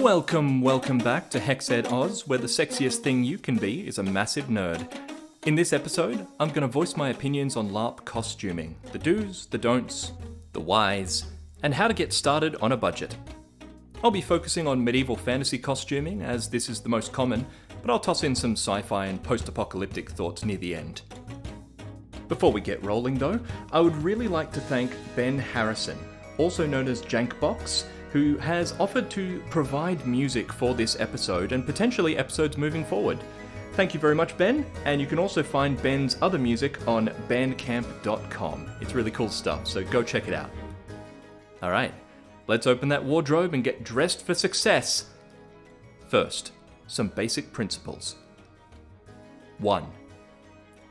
Welcome back to HexEd Oz, where the sexiest thing you can be is a massive nerd. In this episode, I'm going to voice my opinions on LARP costuming, the do's, the don'ts, the whys, and how to get started on a budget. I'll be focusing on medieval fantasy costuming, as this is the most common, but I'll toss in some sci-fi and post-apocalyptic thoughts near the end. Before we get rolling though, I would really like to thank Ben Harrison, also known as Jankbox, who has offered to provide music for this episode and potentially episodes moving forward. Thank you very much, Ben, and you can also find Ben's other music on bandcamp.com. It's really cool stuff, so go check it out. Alright, let's open that wardrobe and get dressed for success. First, some basic principles. 1.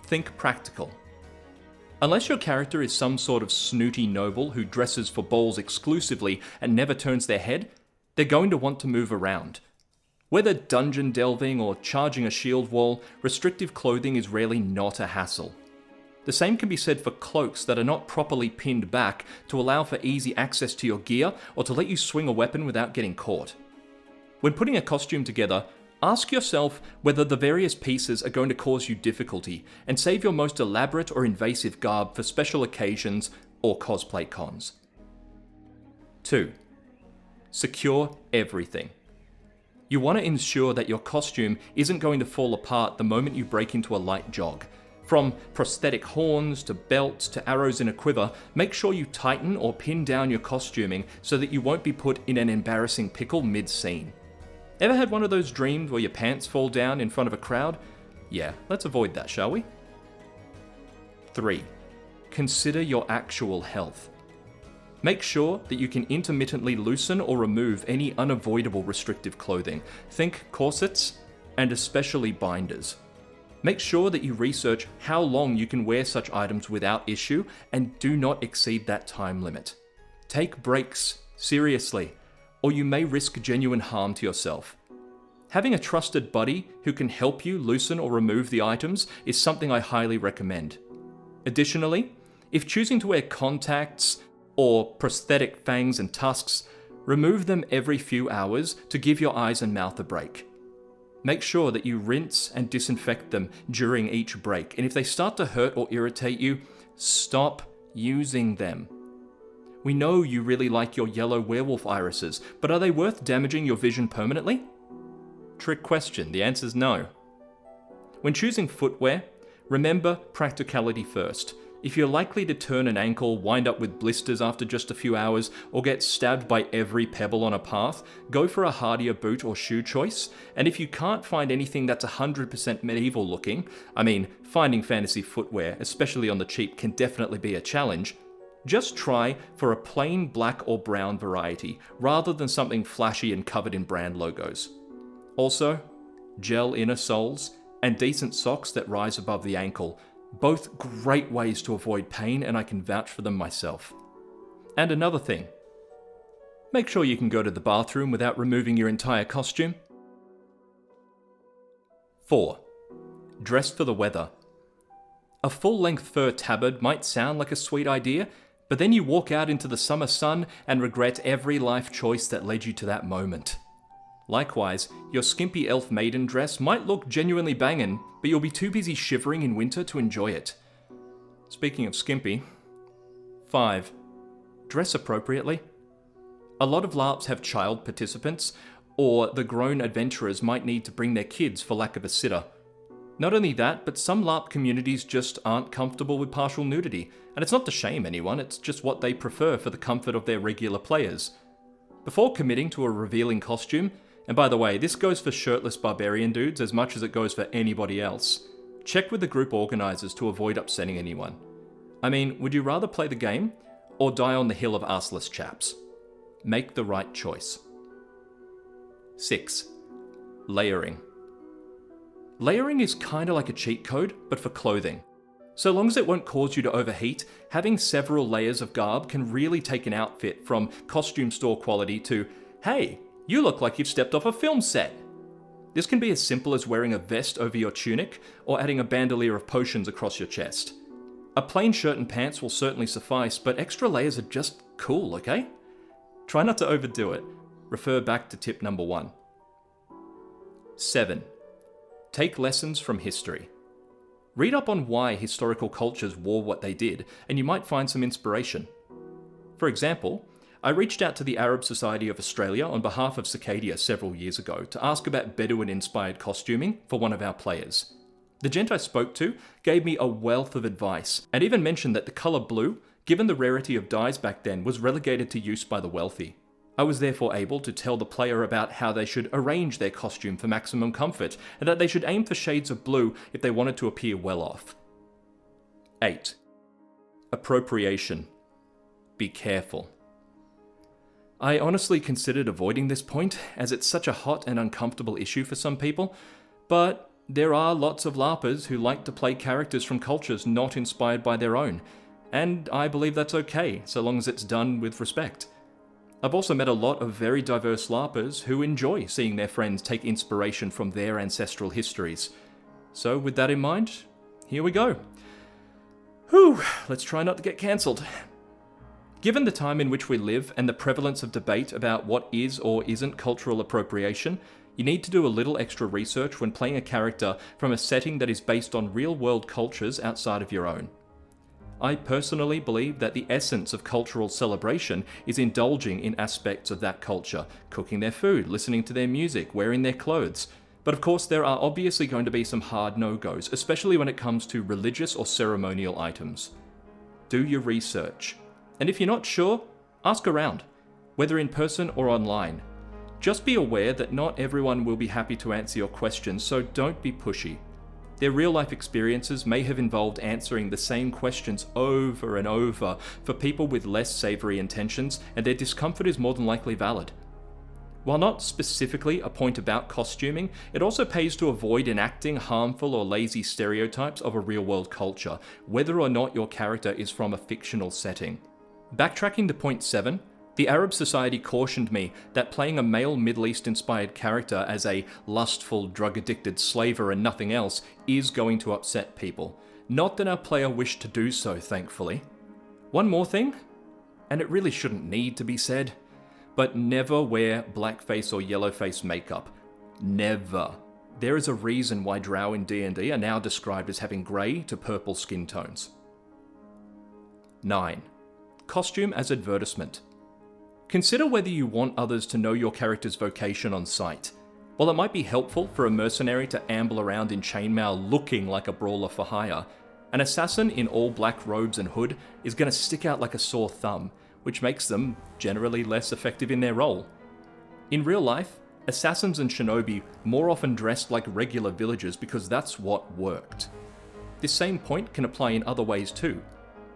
Think practical. Unless your character is some sort of snooty noble who dresses for balls exclusively and never turns their head, they're going to want to move around. Whether dungeon delving or charging a shield wall, restrictive clothing is rarely not a hassle. The same can be said for cloaks that are not properly pinned back to allow for easy access to your gear or to let you swing a weapon without getting caught. When putting a costume together, ask yourself whether the various pieces are going to cause you difficulty, and save your most elaborate or invasive garb for special occasions or cosplay cons. 2. Secure everything. You want to ensure that your costume isn't going to fall apart the moment you break into a light jog. From prosthetic horns to belts to arrows in a quiver, make sure you tighten or pin down your costuming so that you won't be put in an embarrassing pickle mid-scene. Ever had one of those dreams where your pants fall down in front of a crowd? Yeah, let's avoid that, shall we? 3. Consider your actual health. Make sure that you can intermittently loosen or remove any unavoidable restrictive clothing. Think corsets, and especially binders. Make sure that you research how long you can wear such items without issue, and do not exceed that time limit. Take breaks, seriously, or you may risk genuine harm to yourself. Having a trusted buddy who can help you loosen or remove the items is something I highly recommend. Additionally, if choosing to wear contacts or prosthetic fangs and tusks, remove them every few hours to give your eyes and mouth a break. Make sure that you rinse and disinfect them during each break, and if they start to hurt or irritate you, stop using them. We know you really like your yellow werewolf irises, but are they worth damaging your vision permanently? Trick question, the answer's no. When choosing footwear, remember practicality first. If you're likely to turn an ankle, wind up with blisters after just a few hours, or get stabbed by every pebble on a path, go for a hardier boot or shoe choice, and if you can't find anything that's 100% medieval looking, finding fantasy footwear, especially on the cheap, can definitely be a challenge, just try for a plain black or brown variety, rather than something flashy and covered in brand logos. Also, gel inner soles and decent socks that rise above the ankle, both great ways to avoid pain, and I can vouch for them myself. And another thing, make sure you can go to the bathroom without removing your entire costume. 4. Dress for the weather. A full-length fur tabard might sound like a sweet idea, but then you walk out into the summer sun and regret every life choice that led you to that moment. Likewise, your skimpy elf maiden dress might look genuinely bangin', but you'll be too busy shivering in winter to enjoy it. Speaking of skimpy. 5. Dress appropriately. A lot of LARPs have child participants, or the grown adventurers might need to bring their kids for lack of a sitter. Not only that, but some LARP communities just aren't comfortable with partial nudity, and it's not to shame anyone, it's just what they prefer for the comfort of their regular players. Before committing to a revealing costume, and by the way, this goes for shirtless barbarian dudes as much as it goes for anybody else, check with the group organizers to avoid upsetting anyone. Would you rather play the game, or die on the hill of arseless chaps? Make the right choice. 6. Layering. Layering is kinda like a cheat code, but for clothing. So long as it won't cause you to overheat, having several layers of garb can really take an outfit from costume store quality to, hey, you look like you've stepped off a film set. This can be as simple as wearing a vest over your tunic, or adding a bandolier of potions across your chest. A plain shirt and pants will certainly suffice, but extra layers are just cool, okay? Try not to overdo it. Refer back to tip number 1. 7. Take lessons from history. Read up on why historical cultures wore what they did, and you might find some inspiration. For example, I reached out to the Arab Society of Australia on behalf of Cicadia several years ago to ask about Bedouin-inspired costuming for one of our players. The gent I spoke to gave me a wealth of advice, and even mentioned that the colour blue, given the rarity of dyes back then, was relegated to use by the wealthy. I was therefore able to tell the player about how they should arrange their costume for maximum comfort, and that they should aim for shades of blue if they wanted to appear well off. 8. Appropriation. Be careful. I honestly considered avoiding this point, as it's such a hot and uncomfortable issue for some people, but there are lots of LARPers who like to play characters from cultures not inspired by their own, and I believe that's okay, so long as it's done with respect. I've also met a lot of very diverse LARPers who enjoy seeing their friends take inspiration from their ancestral histories. So with that in mind, here we go. Whew, let's try not to get cancelled. Given the time in which we live and the prevalence of debate about what is or isn't cultural appropriation, you need to do a little extra research when playing a character from a setting that is based on real-world cultures outside of your own. I personally believe that the essence of cultural celebration is indulging in aspects of that culture, cooking their food, listening to their music, wearing their clothes. But of course there are obviously going to be some hard no-goes, especially when it comes to religious or ceremonial items. Do your research. And if you're not sure, ask around, whether in person or online. Just be aware that not everyone will be happy to answer your questions, so don't be pushy. Their real-life experiences may have involved answering the same questions over and over for people with less savoury intentions, and their discomfort is more than likely valid. While not specifically a point about costuming, it also pays to avoid enacting harmful or lazy stereotypes of a real-world culture, whether or not your character is from a fictional setting. Backtracking to point 7, the Arab Society cautioned me that playing a male Middle East-inspired character as a lustful, drug-addicted slaver and nothing else is going to upset people. Not that our player wished to do so, thankfully. One more thing, and it really shouldn't need to be said, but never wear blackface or yellowface makeup. Never. There is a reason why drow in D&D are now described as having grey to purple skin tones. 9. Costume as advertisement. Consider whether you want others to know your character's vocation on sight. While it might be helpful for a mercenary to amble around in chainmail looking like a brawler for hire, an assassin in all black robes and hood is going to stick out like a sore thumb, which makes them generally less effective in their role. In real life, assassins and shinobi more often dressed like regular villagers because that's what worked. This same point can apply in other ways too.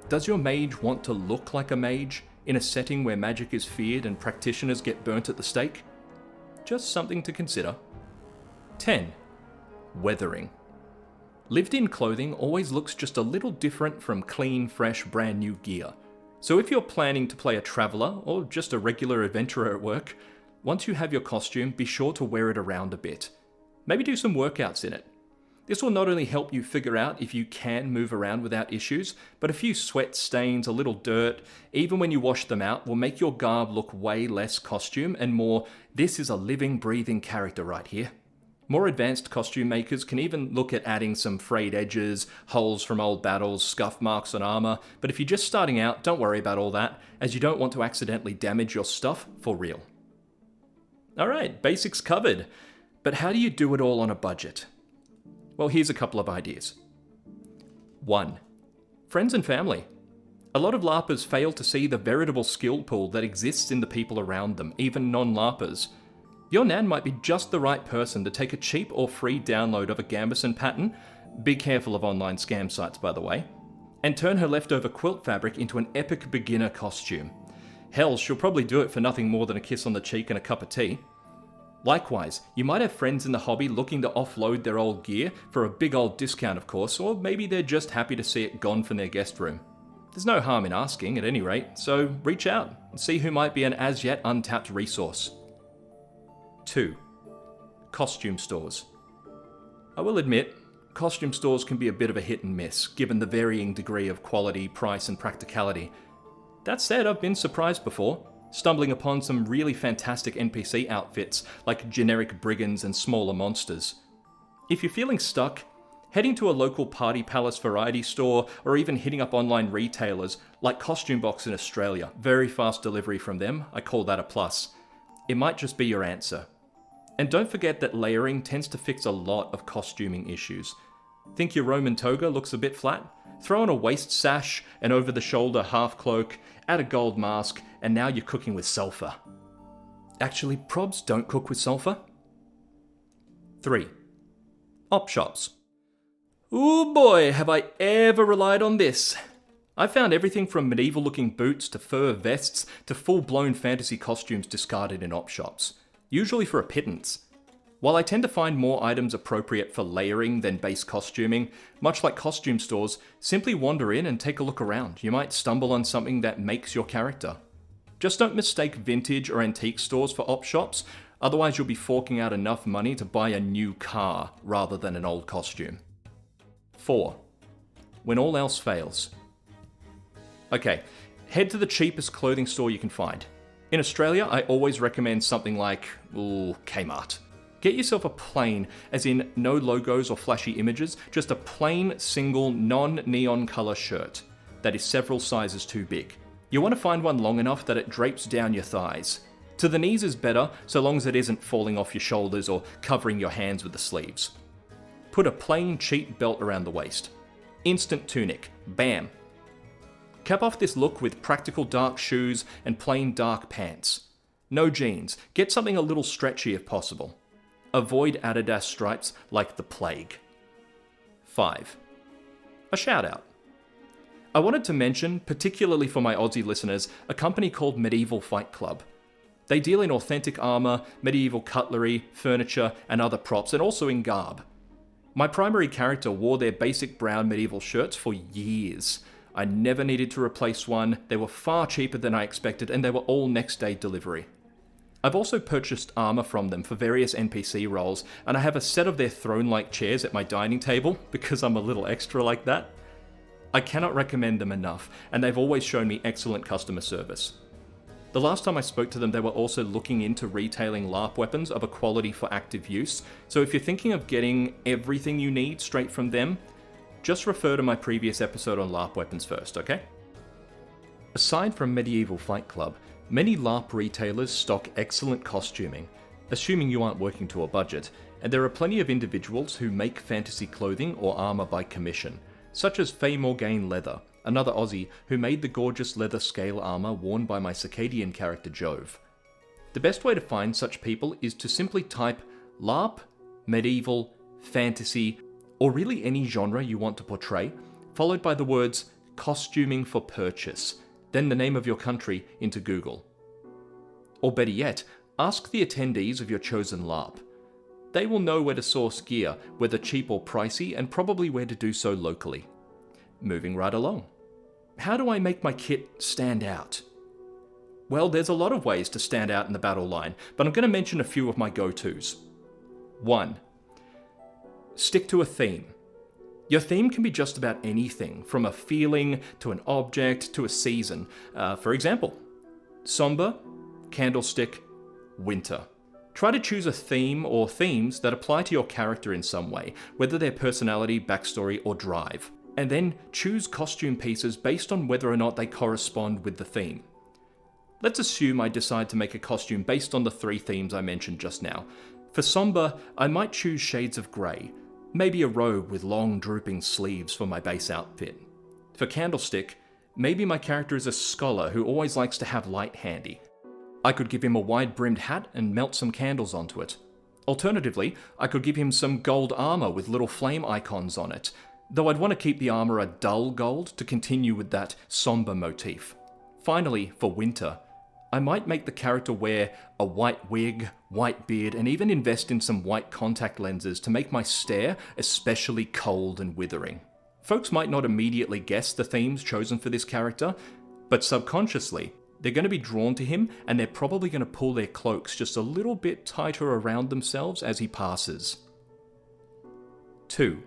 Does your mage want to look like a mage in a setting where magic is feared and practitioners get burnt at the stake? Just something to consider. 10. Weathering. Lived-in clothing always looks just a little different from clean, fresh, brand new gear. So if you're planning to play a traveller or just a regular adventurer at work, once you have your costume, be sure to wear it around a bit. Maybe do some workouts in it. This will not only help you figure out if you can move around without issues, but a few sweat stains, a little dirt, even when you wash them out, will make your garb look way less costume and more, this is a living, breathing character right here. More advanced costume makers can even look at adding some frayed edges, holes from old battles, scuff marks on armor, but if you're just starting out, don't worry about all that, as you don't want to accidentally damage your stuff for real. Alright, basics covered. But how do you do it all on a budget? Well, here's a couple of ideas. 1. Friends and family. A lot of LARPers fail to see the veritable skill pool that exists in the people around them, even non-LARPers. Your nan might be just the right person to take a cheap or free download of a gambeson pattern, be careful of online scam sites by the way, and turn her leftover quilt fabric into an epic beginner costume. Hell, she'll probably do it for nothing more than a kiss on the cheek and a cup of tea. Likewise, you might have friends in the hobby looking to offload their old gear for a big old discount of course, or maybe they're just happy to see it gone from their guest room. There's no harm in asking at any rate, so reach out and see who might be an as yet untapped resource. 2. Costume stores. I will admit, costume stores can be a bit of a hit and miss, given the varying degree of quality, price and practicality. That said, I've been surprised before. stumbling upon some really fantastic NPC outfits like generic brigands and smaller monsters. If you're feeling stuck, heading to a local Party Palace variety store or even hitting up online retailers like Costume.box in Australia, very fast delivery from them, I call that a plus. It might just be your answer. And don't forget that layering tends to fix a lot of costuming issues. Think your Roman toga looks a bit flat? Throw on a waist sash, an over-the-shoulder half cloak, add a gold mask, and now you're cooking with sulfur. Actually, probs don't cook with sulfur. 3. Op shops. Ooh boy, have I ever relied on this. I found everything from medieval-looking boots to fur vests to full-blown fantasy costumes discarded in op shops, usually for a pittance. While I tend to find more items appropriate for layering than base costuming, much like costume stores, simply wander in and take a look around. You might stumble on something that makes your character. Just don't mistake vintage or antique stores for op shops, otherwise you'll be forking out enough money to buy a new car rather than an old costume. 4. When all else fails. Okay, head to the cheapest clothing store you can find. In Australia, I always recommend something like, Kmart. Get yourself a plain, as in no logos or flashy images, just a plain, single, non-neon color shirt that is several sizes too big. You want to find one long enough that it drapes down your thighs. To the knees is better, so long as it isn't falling off your shoulders or covering your hands with the sleeves. Put a plain, cheap belt around the waist. Instant tunic. Bam. Cap off this look with practical dark shoes and plain dark pants. No jeans. Get something a little stretchy if possible. Avoid Adidas stripes like the plague. 5. A shout out. I wanted to mention, particularly for my Aussie listeners, a company called Medieval Fight Club. They deal in authentic armor, medieval cutlery, furniture, and other props, and also in garb. My primary character wore their basic brown medieval shirts for years. I never needed to replace one, they were far cheaper than I expected, and they were all next day delivery. I've also purchased armor from them for various NPC roles, and I have a set of their throne-like chairs at my dining table, because I'm a little extra like that. I cannot recommend them enough, and they've always shown me excellent customer service. The last time I spoke to them, they were also looking into retailing LARP weapons of a quality for active use, so if you're thinking of getting everything you need straight from them, just refer to my previous episode on LARP weapons first, okay? Aside from Medieval Fight Club, many LARP retailers stock excellent costuming, assuming you aren't working to a budget, and there are plenty of individuals who make fantasy clothing or armor by commission, such as Faye Morgaine Leather, another Aussie who made the gorgeous leather scale armor worn by my Circadian character Jove. The best way to find such people is to simply type LARP, medieval, fantasy, or really any genre you want to portray, followed by the words costuming for purchase, then the name of your country into Google. Or better yet, ask the attendees of your chosen LARP. They will know where to source gear, whether cheap or pricey, and probably where to do so locally. Moving right along. How do I make my kit stand out? Well, there's a lot of ways to stand out in the battle line, but I'm going to mention a few of my go-tos. 1. Stick to a theme. Your theme can be just about anything, from a feeling to an object to a season. For example, somber, candlestick, winter. Try to choose a theme or themes that apply to your character in some way, whether their personality, backstory, or drive. And then choose costume pieces based on whether or not they correspond with the theme. Let's assume I decide to make a costume based on the 3 themes I mentioned just now. For somber, I might choose shades of grey, maybe a robe with long drooping sleeves for my base outfit. For candlestick, maybe my character is a scholar who always likes to have light handy. I could give him a wide-brimmed hat and melt some candles onto it. Alternatively, I could give him some gold armor with little flame icons on it, though I'd want to keep the armor a dull gold to continue with that somber motif. Finally, for winter, I might make the character wear a white wig, white beard, and even invest in some white contact lenses to make my stare especially cold and withering. Folks might not immediately guess the themes chosen for this character, but subconsciously, they're going to be drawn to him, and they're probably going to pull their cloaks just a little bit tighter around themselves as he passes. 2.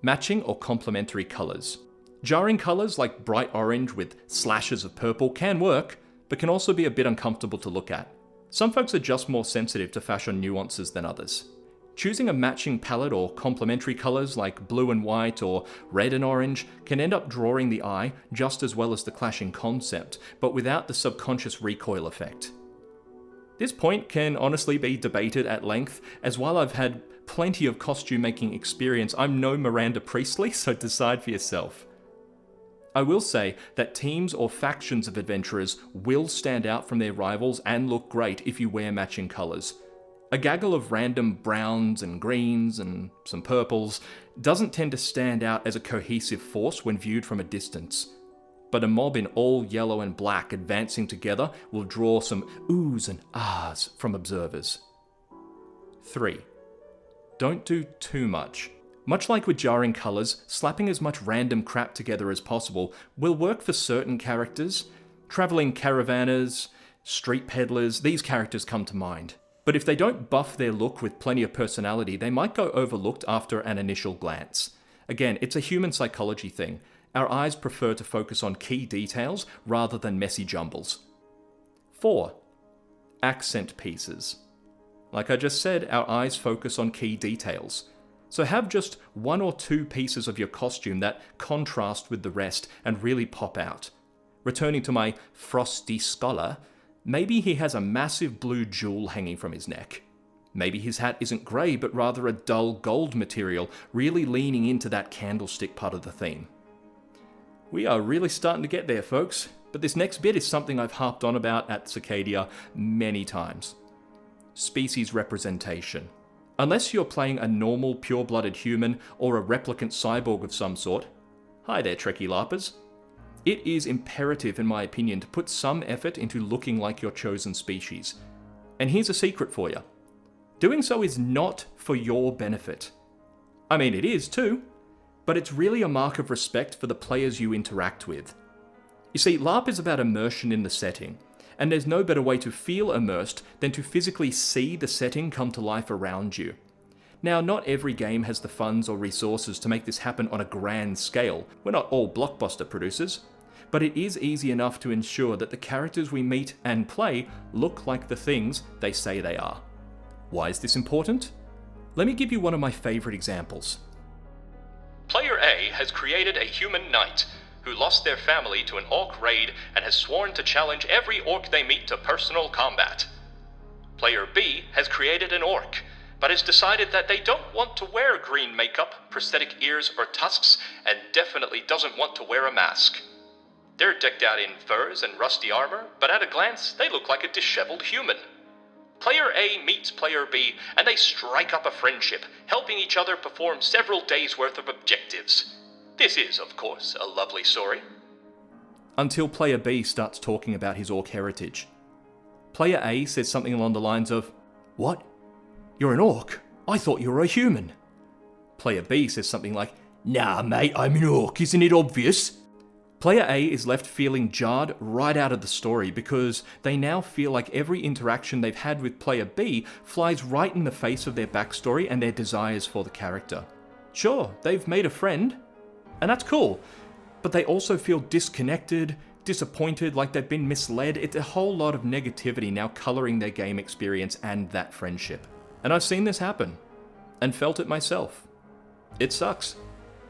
Matching or complementary colours. Jarring colours like bright orange with slashes of purple can work, but can also be a bit uncomfortable to look at. Some folks are just more sensitive to fashion nuances than others. Choosing a matching palette or complementary colours like blue and white or red and orange can end up drawing the eye just as well as the clashing concept, but without the subconscious recoil effect. This point can honestly be debated at length, as while I've had plenty of costume making experience, I'm no Miranda Priestley, so decide for yourself. I will say that teams or factions of adventurers will stand out from their rivals and look great if you wear matching colours. A gaggle of random browns and greens and some purples doesn't tend to stand out as a cohesive force when viewed from a distance. But a mob in all yellow and black advancing together will draw some oohs and ahs from observers. 3. Don't do too much. Much like with jarring colours, slapping as much random crap together as possible will work for certain characters. Travelling caravanners, street peddlers, these characters come to mind. But if they don't buff their look with plenty of personality, they might go overlooked after an initial glance. Again, it's a human psychology thing. Our eyes prefer to focus on key details rather than messy jumbles. 4. Accent pieces. Like I just said, our eyes focus on key details. So have just 1 or 2 pieces of your costume that contrast with the rest and really pop out. Returning to my frosty scholar, maybe he has a massive blue jewel hanging from his neck. Maybe his hat isn't grey but rather a dull gold material, really leaning into that candlestick part of the theme. We are really starting to get there, folks, but this next bit is something I've harped on about at Cicadia many times. Species representation. Unless you're playing a normal pure-blooded human or a replicant cyborg of some sort, hi there Trekkie LARPers, it is imperative in my opinion to put some effort into looking like your chosen species. And here's a secret for you. Doing so is not for your benefit. I mean, it is too, but it's really a mark of respect for the players you interact with. You see, LARP is about immersion in the setting, and there's no better way to feel immersed than to physically see the setting come to life around you. Now, not every game has the funds or resources to make this happen on a grand scale. We're not all blockbuster producers, but it is easy enough to ensure that the characters we meet and play look like the things they say they are. Why is this important? Let me give you one of my favourite examples. Player A has created a human knight who lost their family to an orc raid and has sworn to challenge every orc they meet to personal combat. Player B has created an orc, but has decided that they don't want to wear green makeup, prosthetic ears, or tusks, and definitely doesn't want to wear a mask. They're decked out in furs and rusty armor, but at a glance, they look like a disheveled human. Player A meets Player B, and they strike up a friendship, helping each other perform several days' worth of objectives. This is, of course, a lovely story. Until Player B starts talking about his orc heritage. Player A says something along the lines of, "What? You're an orc? I thought you were a human." Player B says something like, "Nah, mate, I'm an orc, isn't it obvious?" Player A is left feeling jarred right out of the story because they now feel like every interaction they've had with Player B flies right in the face of their backstory and their desires for the character. Sure, they've made a friend, and that's cool, but they also feel disconnected, disappointed, like they've been misled. It's a whole lot of negativity now coloring their game experience and that friendship. And I've seen this happen, and felt it myself. It sucks.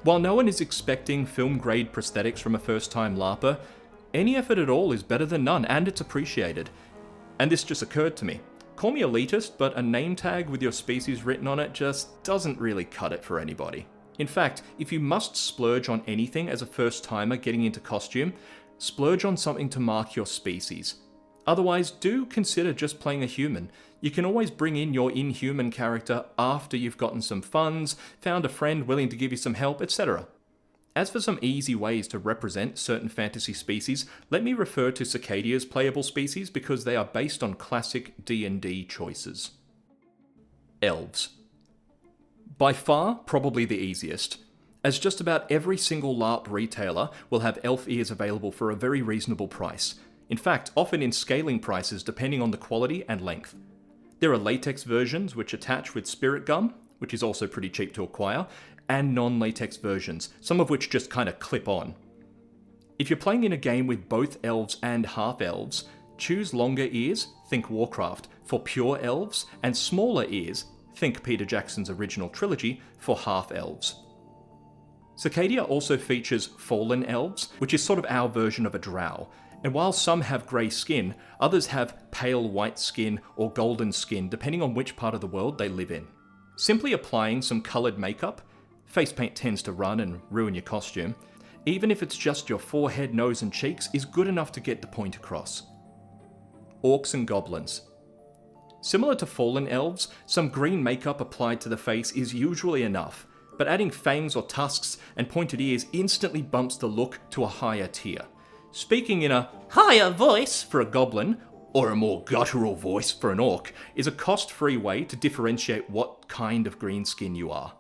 While no one is expecting film-grade prosthetics from a first-time LARPer, any effort at all is better than none, and it's appreciated. And this just occurred to me. Call me elitist, but a name tag with your species written on it just doesn't really cut it for anybody. In fact, if you must splurge on anything as a first-timer getting into costume, splurge on something to mark your species. Otherwise, do consider just playing a human. You can always bring in your inhuman character after you've gotten some funds, found a friend willing to give you some help, etc. As for some easy ways to represent certain fantasy species, let me refer to Cicadia's playable species because they are based on classic D&D choices. Elves. By far, probably the easiest, as just about every single LARP retailer will have elf ears available for a very reasonable price. In fact, often in scaling prices depending on the quality and length. There are latex versions which attach with spirit gum, which is also pretty cheap to acquire, and non-latex versions, some of which just kind of clip on. If you're playing in a game with both elves and half-elves, Choose longer ears, think Warcraft, for pure elves, and smaller ears, think Peter Jackson's original trilogy, for half-elves. Cicadia also features fallen elves, which is sort of our version of a drow, and while some have grey skin, others have pale white skin or golden skin depending on which part of the world they live in. Simply applying some coloured makeup, face paint tends to run and ruin your costume, even if it's just your forehead, nose and cheeks, is good enough to get the point across. Orcs and goblins. Similar to fallen elves, some green makeup applied to the face is usually enough, but adding fangs or tusks and pointed ears instantly bumps the look to a higher tier. Speaking in a higher voice for a goblin, or a more guttural voice for an orc, is a cost-free way to differentiate what kind of green skin you are.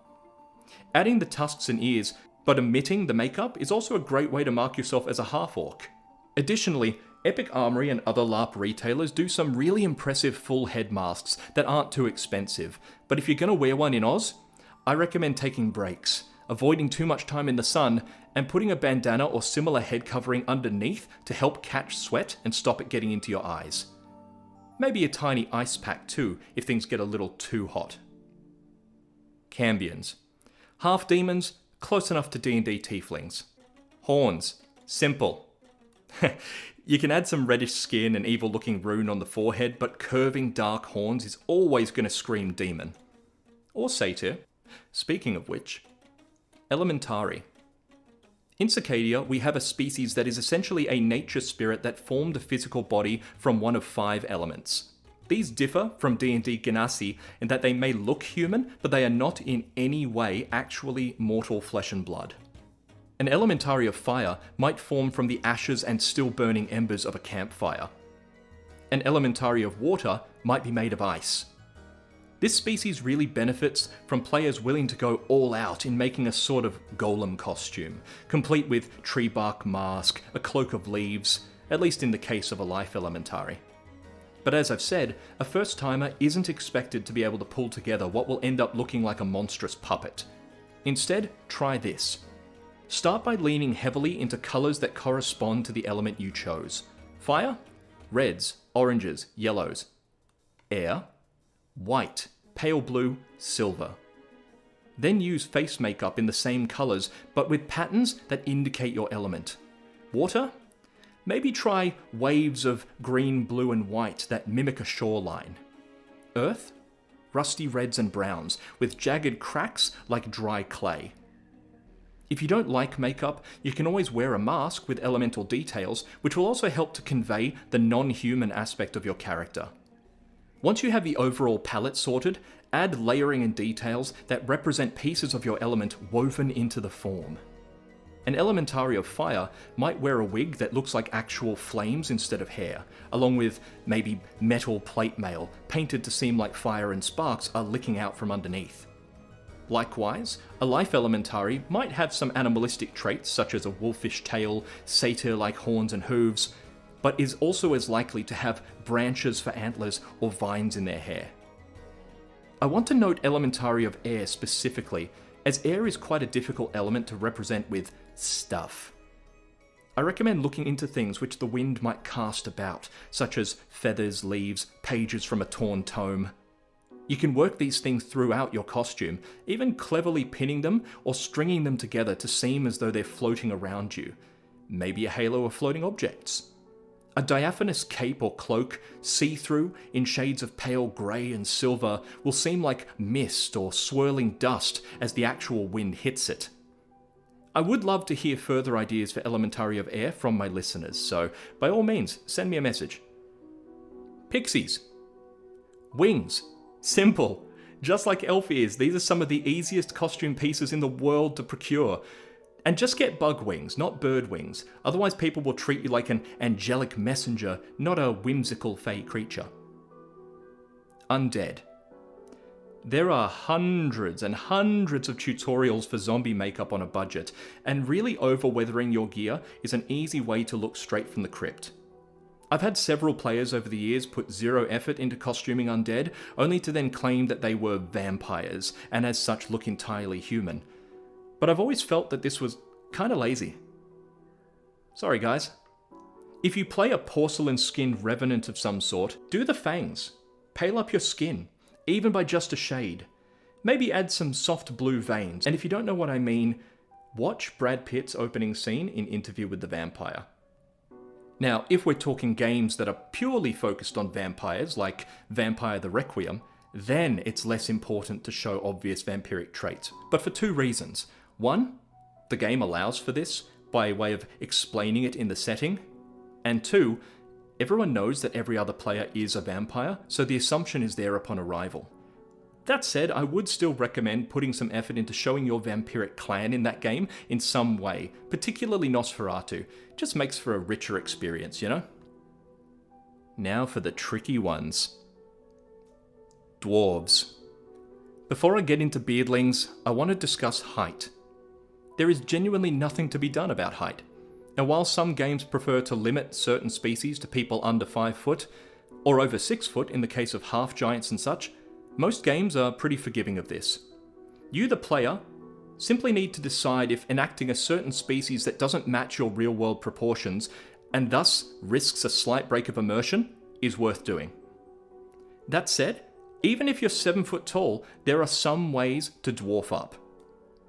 Adding the tusks and ears, but omitting the makeup, is also a great way to mark yourself as a half-orc. Additionally, Epic Armory and other LARP retailers do some really impressive full head masks that aren't too expensive, but if you're going to wear one in Oz, I recommend taking breaks, avoiding too much time in the sun, and putting a bandana or similar head covering underneath to help catch sweat and stop it getting into your eyes. Maybe a tiny ice pack too, if things get a little too hot. Cambions. Half demons, close enough to D&D tieflings. Horns. Simple. You can add some reddish skin and evil-looking rune on the forehead, but curving dark horns is always going to scream demon. Or satyr. Speaking of which, Elementari. In Cicadia, we have a species that is essentially a nature spirit that formed a physical body from one of 5 elements. These differ from D&D Ganassi in that they may look human, but they are not in any way actually mortal flesh and blood. An Elementari of fire might form from the ashes and still burning embers of a campfire. An Elementari of water might be made of ice. This species really benefits from players willing to go all out in making a sort of golem costume, complete with tree bark mask, a cloak of leaves, at least in the case of a life Elementari. But as I've said, a first-timer isn't expected to be able to pull together what will end up looking like a monstrous puppet. Instead, try this. Start by leaning heavily into colours that correspond to the element you chose. Fire? Reds, oranges, yellows. Air? White, pale blue, silver. Then use face makeup in the same colours, but with patterns that indicate your element. Water? Maybe try waves of green, blue and white that mimic a shoreline. Earth? Rusty reds and browns, with jagged cracks like dry clay. If you don't like makeup, you can always wear a mask with elemental details, which will also help to convey the non-human aspect of your character. Once you have the overall palette sorted, add layering and details that represent pieces of your element woven into the form. An Elementari of fire might wear a wig that looks like actual flames instead of hair, along with maybe metal plate mail painted to seem like fire and sparks are licking out from underneath. Likewise, a life Elementari might have some animalistic traits such as a wolfish tail, satyr-like horns and hooves, but is also as likely to have branches for antlers or vines in their hair. I want to note Elementari of air specifically, as air is quite a difficult element to represent with stuff. I recommend looking into things which the wind might cast about, such as feathers, leaves, pages from a torn tome. You can work these things throughout your costume, even cleverly pinning them or stringing them together to seem as though they're floating around you. Maybe a halo of floating objects. A diaphanous cape or cloak, see-through, in shades of pale grey and silver, will seem like mist or swirling dust as the actual wind hits it. I would love to hear further ideas for Elementari of air from my listeners, so by all means, send me a message. Pixies. Wings. Simple. Just like elf ears, these are some of the easiest costume pieces in the world to procure. And just get bug wings, not bird wings. Otherwise people will treat you like an angelic messenger, not a whimsical fey creature. Undead. There are hundreds and hundreds of tutorials for zombie makeup on a budget, and really over-weathering your gear is an easy way to look straight from the crypt. I've had several players over the years put zero effort into costuming undead, only to then claim that they were vampires, and as such look entirely human. But I've always felt that this was kinda lazy. Sorry guys. If you play a porcelain-skinned revenant of some sort, do the fangs. Pale up your skin, even by just a shade. Maybe add some soft blue veins, and if you don't know what I mean, watch Brad Pitt's opening scene in Interview with the Vampire. Now, if we're talking games that are purely focused on vampires, like Vampire the Requiem, then it's less important to show obvious vampiric traits, but for two reasons. One, the game allows for this by way of explaining it in the setting, and two, everyone knows that every other player is a vampire, so the assumption is there upon arrival. That said, I would still recommend putting some effort into showing your vampiric clan in that game in some way, particularly Nosferatu. It just makes for a richer experience, you know? Now for the tricky ones. Dwarves. Before I get into beardlings, I want to discuss height. There is genuinely nothing to be done about height. And while some games prefer to limit certain species to people under 5 foot, or over 6 foot in the case of half-giants and such, most games are pretty forgiving of this. You, the player, simply need to decide if enacting a certain species that doesn't match your real-world proportions, and thus risks a slight break of immersion, is worth doing. That said, even if you're 7 foot tall, there are some ways to dwarf up.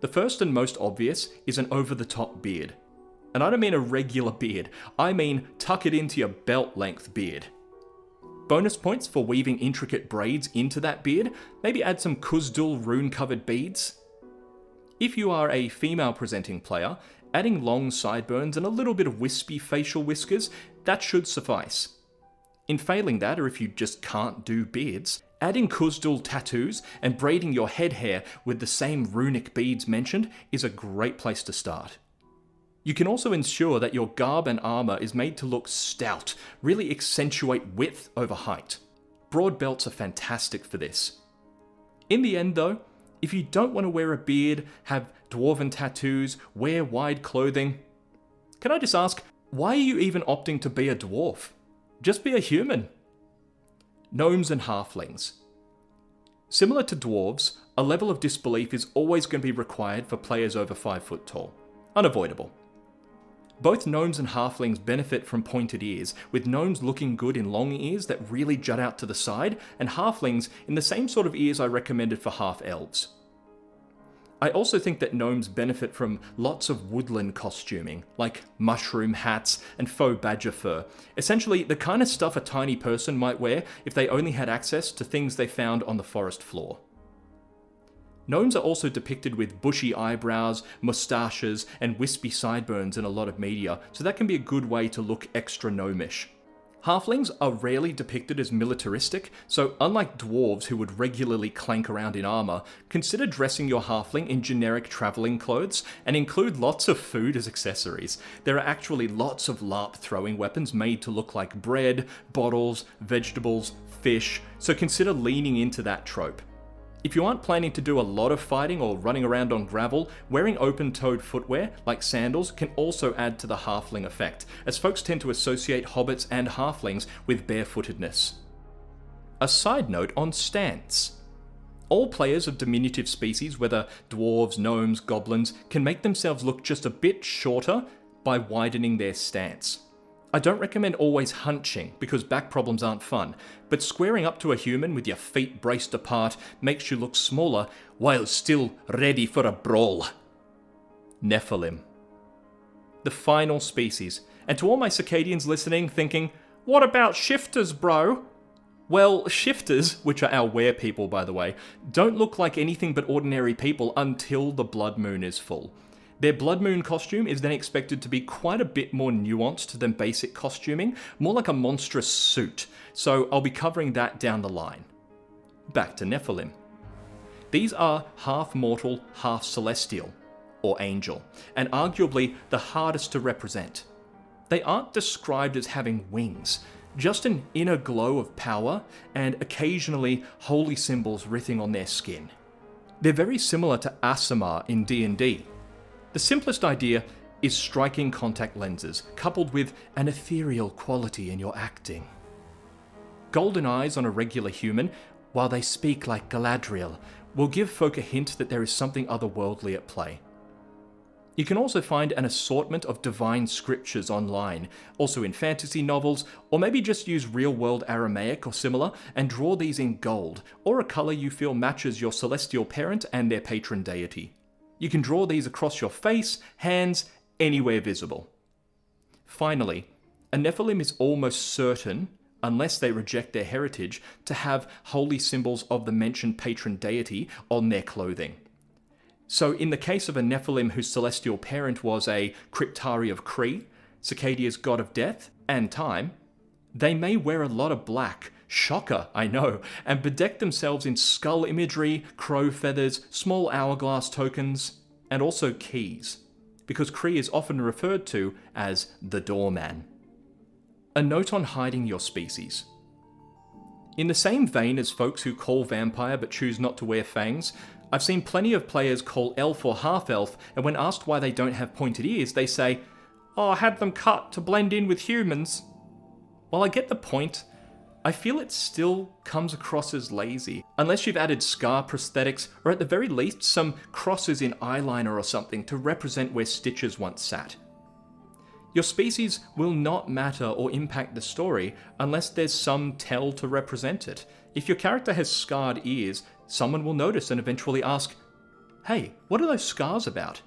The first and most obvious is an over-the-top beard. And I don't mean a regular beard, I mean tuck it into your belt-length beard. Bonus points for weaving intricate braids into that beard, maybe add some Kuzdul rune-covered beads. If you are a female-presenting player, adding long sideburns and a little bit of wispy facial whiskers, that should suffice. In failing that, or if you just can't do beards, adding Kuzdul tattoos and braiding your head hair with the same runic beads mentioned is a great place to start. You can also ensure that your garb and armor is made to look stout, really accentuate width over height. Broad belts are fantastic for this. In the end though, if you don't want to wear a beard, have dwarven tattoos, wear wide clothing, can I just ask, why are you even opting to be a dwarf? Just be a human. Gnomes and halflings. Similar to dwarves, a level of disbelief is always going to be required for players over 5 foot tall. Unavoidable. Both gnomes and halflings benefit from pointed ears, with gnomes looking good in long ears that really jut out to the side, and halflings in the same sort of ears I recommended for half-elves. I also think that gnomes benefit from lots of woodland costuming, like mushroom hats and faux badger fur. Essentially, the kind of stuff a tiny person might wear if they only had access to things they found on the forest floor. Gnomes are also depicted with bushy eyebrows, moustaches, and wispy sideburns in a lot of media, so that can be a good way to look extra gnomish. Halflings are rarely depicted as militaristic, so unlike dwarves who would regularly clank around in armor, consider dressing your halfling in generic traveling clothes and include lots of food as accessories. There are actually lots of LARP throwing weapons made to look like bread, bottles, vegetables, fish, so consider leaning into that trope. If you aren't planning to do a lot of fighting or running around on gravel, wearing open-toed footwear, like sandals, can also add to the halfling effect, as folks tend to associate hobbits and halflings with barefootedness. A side note on stance. All players of diminutive species, whether dwarves, gnomes, goblins, can make themselves look just a bit shorter by widening their stance. I don't recommend always hunching, because back problems aren't fun, but squaring up to a human with your feet braced apart makes you look smaller while still ready for a brawl. Nephilim. The final species. And to all my Circadians listening thinking, what about shifters, bro? Well, shifters, which are our were-people by the way, don't look like anything but ordinary people until the blood moon is full. Their blood moon costume is then expected to be quite a bit more nuanced than basic costuming, more like a monstrous suit, so I'll be covering that down the line. Back to Nephilim. These are half-mortal, half-celestial, or angel, and arguably the hardest to represent. They aren't described as having wings, just an inner glow of power and occasionally holy symbols written on their skin. They're very similar to Aasimar in D&D. The simplest idea is striking contact lenses, coupled with an ethereal quality in your acting. Golden eyes on a regular human, while they speak like Galadriel, will give folk a hint that there is something otherworldly at play. You can also find an assortment of divine scriptures online, also in fantasy novels, or maybe just use real-world Aramaic or similar and draw these in gold, or a colour you feel matches your celestial parent and their patron deity. You can draw these across your face, hands, anywhere visible. Finally, a Nephilim is almost certain, unless they reject their heritage, to have holy symbols of the mentioned patron deity on their clothing. So in the case of a Nephilim whose celestial parent was a Cryptari of Kree, Cicadia's god of death and time, they may wear a lot of black, shocker, I know, and bedeck themselves in skull imagery, crow feathers, small hourglass tokens, and also keys, because Kree is often referred to as the doorman. A note on hiding your species. In the same vein as folks who call vampire but choose not to wear fangs, I've seen plenty of players call elf or half-elf, and when asked why they don't have pointed ears, they say, "Oh, I had them cut to blend in with humans." While I get the point, I feel it still comes across as lazy, unless you've added scar prosthetics, or at the very least some crosses in eyeliner or something to represent where stitches once sat. Your species will not matter or impact the story unless there's some tell to represent it. If your character has scarred ears, someone will notice and eventually ask, "Hey, what are those scars about?"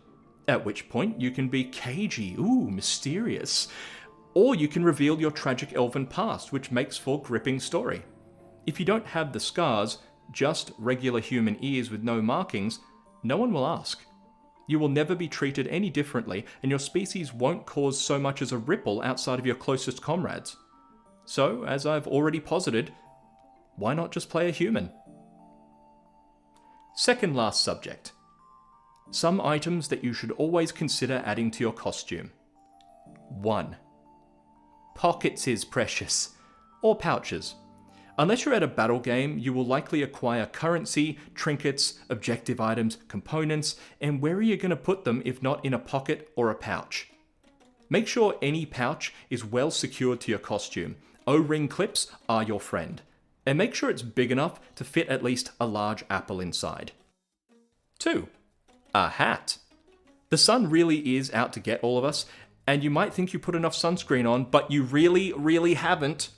At which point you can be cagey, mysterious. Or you can reveal your tragic elven past, which makes for gripping story. If you don't have the scars, just regular human ears with no markings, no one will ask. You will never be treated any differently, and your species won't cause so much as a ripple outside of your closest comrades. So, as I've already posited, why not just play a human? Second last subject. Some items that you should always consider adding to your costume. 1. Pockets is precious. Or pouches. Unless you're at a battle game, you will likely acquire currency, trinkets, objective items, components, and where are you going to put them if not in a pocket or a pouch? Make sure any pouch is well secured to your costume. O-ring clips are your friend. And make sure it's big enough to fit at least a large apple inside. 2. A hat. The sun really is out to get all of us, and you might think you put enough sunscreen on, but you really haven't.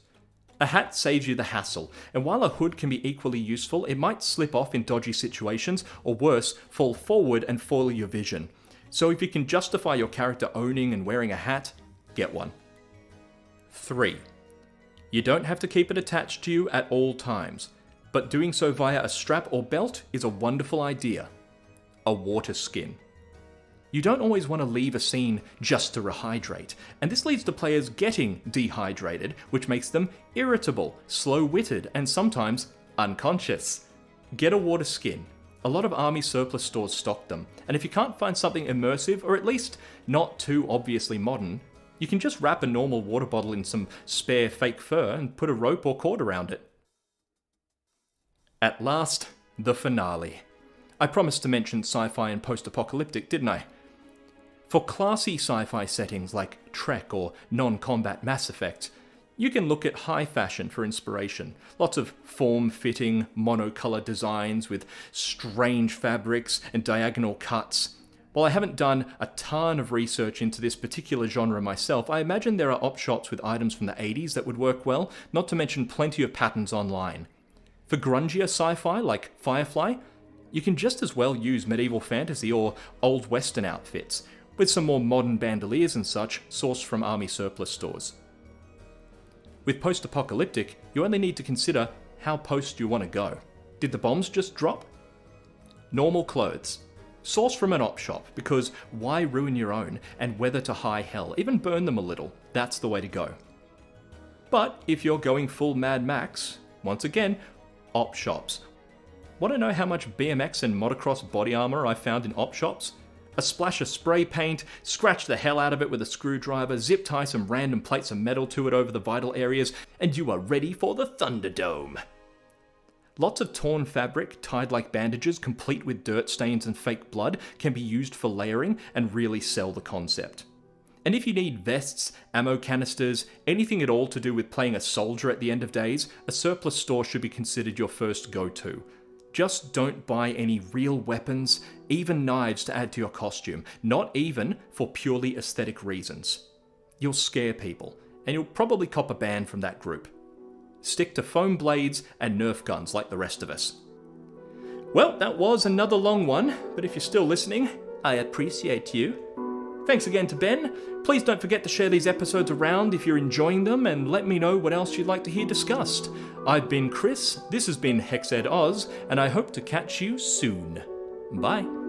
A hat saves you the hassle, and while a hood can be equally useful, it might slip off in dodgy situations, or worse, fall forward and foil your vision. So if you can justify your character owning and wearing a hat, get one. 3. You don't have to keep it attached to you at all times, but doing so via a strap or belt is a wonderful idea. A water skin. You don't always want to leave a scene just to rehydrate, and this leads to players getting dehydrated, which makes them irritable, slow-witted, and sometimes unconscious. Get a water skin. A lot of army surplus stores stock them, and if you can't find something immersive, or at least not too obviously modern, you can just wrap a normal water bottle in some spare fake fur and put a rope or cord around it. At last, the finale. I promised to mention sci-fi and post-apocalyptic, didn't I? For classy sci-fi settings like Trek or non-combat Mass Effect, you can look at high fashion for inspiration. Lots of form-fitting, monocolor designs with strange fabrics and diagonal cuts. While I haven't done a ton of research into this particular genre myself, I imagine there are op shops with items from the 80s that would work well, not to mention plenty of patterns online. For grungier sci-fi like Firefly, you can just as well use medieval fantasy or old western outfits, with some more modern bandoliers and such sourced from army surplus stores. With post-apocalyptic, you only need to consider how post you want to go. Did the bombs just drop? Normal clothes. Source from an op shop, because why ruin your own and weather to high hell? Even burn them a little. That's the way to go. But if you're going full Mad Max, once again, op shops. Want to know how much BMX and motocross body armor I found in op shops? A splash of spray paint, scratch the hell out of it with a screwdriver, zip tie some random plates of metal to it over the vital areas, and you are ready for the Thunderdome. Lots of torn fabric, tied like bandages, complete with dirt stains and fake blood, can be used for layering and really sell the concept. And if you need vests, ammo canisters, anything at all to do with playing a soldier at the end of days, a surplus store should be considered your first go-to. Just don't buy any real weapons, even knives to add to your costume, not even for purely aesthetic reasons. You'll scare people, and you'll probably cop a ban from that group. Stick to foam blades and Nerf guns like the rest of us. Well, that was another long one, but if you're still listening, I appreciate you. Thanks again to Ben. Please don't forget to share these episodes around if you're enjoying them, and let me know what else you'd like to hear discussed. I've been Chris, this has been HexEd Oz, and I hope to catch you soon. Bye.